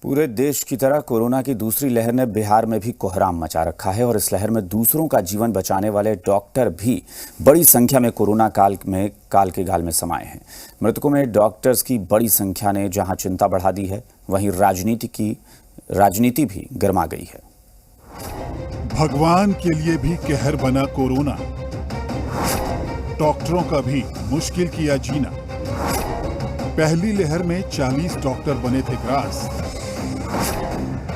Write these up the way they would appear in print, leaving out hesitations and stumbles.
पूरे देश की तरह कोरोना की दूसरी लहर ने बिहार में भी कोहराम मचा रखा है और इस लहर में दूसरों का जीवन बचाने वाले डॉक्टर भी बड़ी संख्या में कोरोना काल के गाल में समाये हैं। मृतकों में डॉक्टर्स की बड़ी संख्या ने जहां चिंता बढ़ा दी है, वहीं राजनीति भी गर्मा गई है। भगवान के लिए भी कहर बना कोरोना, डॉक्टरों का भी मुश्किल किया जीना। पहली लहर में 40 डॉक्टर बने थे ग्रास,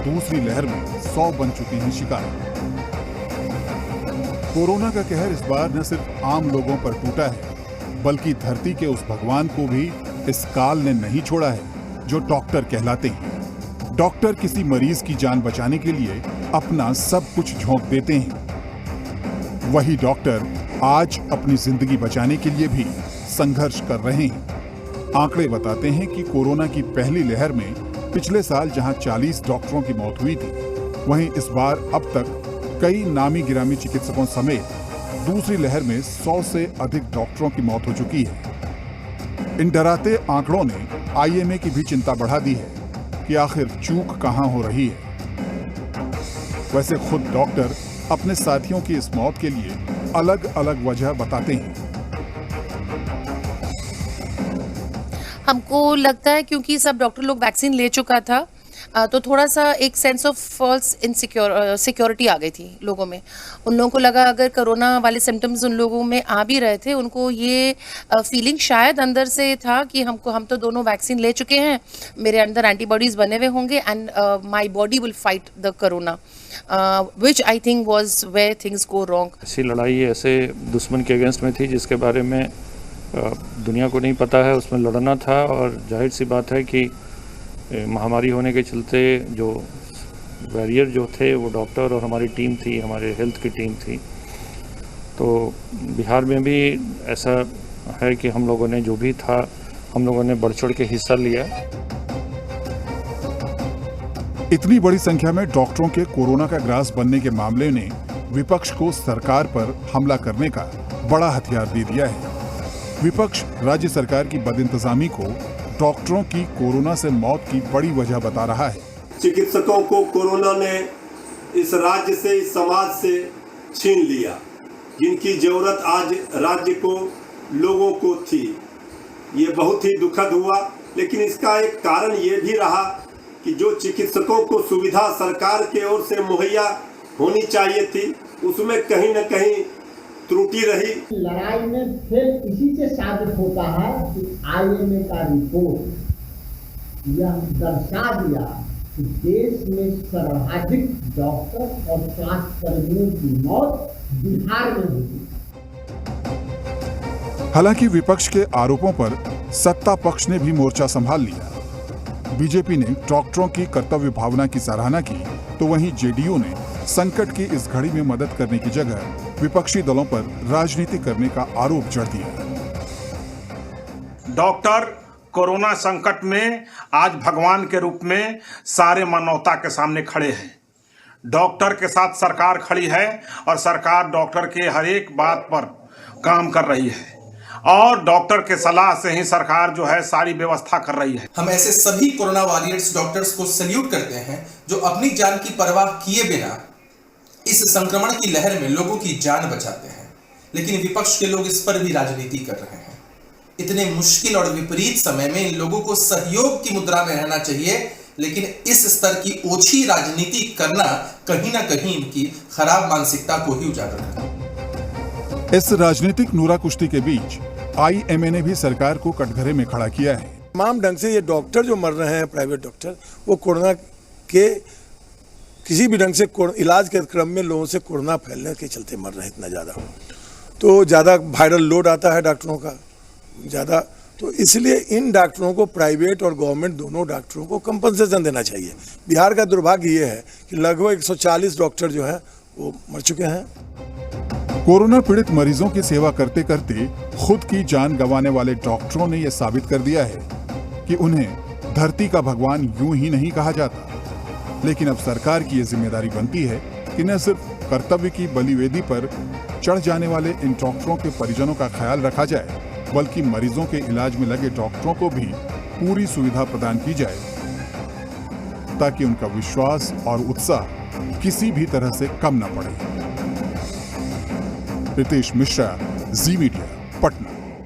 दूसरी लहर में 100 बन चुकी हैं शिकार। कोरोना का कहर इस बार न सिर्फ आम लोगों पर टूटा है, बल्कि धरती के उस भगवान को भी इस काल ने नहीं छोड़ा है जो डॉक्टर कहलाते हैं। डॉक्टर किसी मरीज की जान बचाने के लिए अपना सब कुछ झोंक देते हैं। वही डॉक्टर आज अपनी जिंदगी बचाने के लिए भी संघर्ष कर रहे हैं। आंकड़े बताते हैं कि कोरोना की पहली लहर में पिछले साल जहां 40 डॉक्टरों की मौत हुई थी, वहीं इस बार अब तक कई नामी गिरामी चिकित्सकों समेत दूसरी लहर में 100 से अधिक डॉक्टरों की मौत हो चुकी है। इन डराते आंकड़ों ने आईएमए की भी चिंता बढ़ा दी है कि आखिर चूक कहां हो रही है। वैसे खुद डॉक्टर अपने साथियों की इस मौत के लिए अलग अलग वजह बताते हैं। हमको लगता है क्योंकि सब डॉक्टर लोग वैक्सीन ले चुका था, तो थोड़ा सा एक सेंस ऑफ फॉल्स सिक्योरिटी आ गई थी लोगों में। उन लोगों को लगा अगर कोरोना वाले सिम्टम्स उन लोगों में आ भी रहे थे, उनको ये फीलिंग शायद अंदर से था कि हम तो दोनों वैक्सीन ले चुके हैं, मेरे अंदर एंटीबॉडीज़ बने हुए होंगे and my body will fight the corona, which I think was where things go wrong. ऐसी लड़ाई ऐसे दुश्मन के अगेंस्ट में थी जिसके बारे में दुनिया को नहीं पता है, उसमें लड़ना था। और जाहिर सी बात है कि महामारी होने के चलते जो वॉरियर जो थे वो डॉक्टर और हमारी टीम थी, हमारे हेल्थ की टीम थी। तो बिहार में भी ऐसा है कि हम लोगों ने जो भी था, हम लोगों ने बढ़ चढ़ के हिस्सा लिया। इतनी बड़ी संख्या में डॉक्टरों के कोरोना का ग्रास बनने के मामले ने विपक्ष को सरकार पर हमला करने का बड़ा हथियार दे दिया है। विपक्ष राज्य सरकार की बदइंतजामी को डॉक्टरों की कोरोना से मौत की बड़ी वजह बता रहा है। चिकित्सकों को कोरोना ने इस राज्य से, इस समाज से छीन लिया, जिनकी जरूरत आज राज्य को, लोगों को थी। ये बहुत ही दुखद हुआ, लेकिन इसका एक कारण ये भी रहा कि जो चिकित्सकों को सुविधा सरकार के ओर से मुहैया होनी चाहिए थी, उसमें कहीं न कहीं त्रुटि रही। लड़ाई में फिर इसी से साबित होता है कि आईएमए का रिपोर्ट यह दर्शा दिया कि देश में सर्वाधिक डॉक्टर और स्वास्थ्यकर्मियों की मौत बिहार में हुई। हालांकि विपक्ष के आरोपों पर सत्ता पक्ष ने भी मोर्चा संभाल लिया। बीजेपी ने डॉक्टरों की कर्तव्य भावना की सराहना की, तो वहीं जेडीयू ने संकट की इस घड़ी में मदद करने की जगह विपक्षी दलों पर राजनीति करने का आरोप जड़ दिया। डॉक्टर कोरोना संकट में आज भगवान के रूप में सारे मानवता के सामने खड़े हैं। डॉक्टर के साथ सरकार खड़ी है और सरकार डॉक्टर के हर एक बात पर काम कर रही है और डॉक्टर के सलाह से ही सरकार जो है सारी व्यवस्था कर रही है। हम ऐसे सभी कोरोना वॉरियर्स डॉक्टर्स को सैल्यूट करते हैं जो अपनी जान की परवाह किए बिना इस संक्रमण की लहर में लोगों की जान बचाते हैं। लेकिन विपक्ष के लोग इस पर भी राजनीति कर रहे हैं। इतने मुश्किल और विपरीत समय में इन लोगों को सहयोग की मुद्रा में रहना चाहिए, लेकिन इस स्तर की ओछी राजनीति करना कहीं ना कहीं इनकी खराब मानसिकता को ही उजागर करता है। इस राजनीतिक नूरा कुश्ती के बीच आईएमए ने भी सरकार को कटघरे में खड़ा किया है। तमाम ढंग से ये डॉक्टर जो मर रहे हैं, प्राइवेट डॉक्टर, वो कोरोना के किसी भी ढंग से इलाज के क्रम में लोगों से कोरोना फैलने के चलते मर रहे हैं इतना ज़्यादा। तो ज़्यादा वायरल लोड आता है डॉक्टरों का ज़्यादा, तो इसलिए इन डॉक्टरों को, प्राइवेट और गवर्नमेंट दोनों डॉक्टरों को कंपनसेशन देना चाहिए। बिहार का दुर्भाग्य ये है कि लगभग 140 डॉक्टर जो हैं वो मर चुके हैं। कोरोना पीड़ित मरीजों की सेवा करते करते खुद की जान गंवाने वाले डॉक्टरों ने यह साबित कर दिया है कि उन्हें धरती का भगवान यूं ही नहीं कहा जाता। लेकिन अब सरकार की यह जिम्मेदारी बनती है कि न सिर्फ कर्तव्य की बलिवेदी पर चढ़ जाने वाले इन डॉक्टरों के परिजनों का ख्याल रखा जाए, बल्कि मरीजों के इलाज में लगे डॉक्टरों को भी पूरी सुविधा प्रदान की जाए। ताकि उनका विश्वास और उत्साह किसी भी तरह से कम न पड़े। रितेश मिश्रा, जी मीडिया, पटना।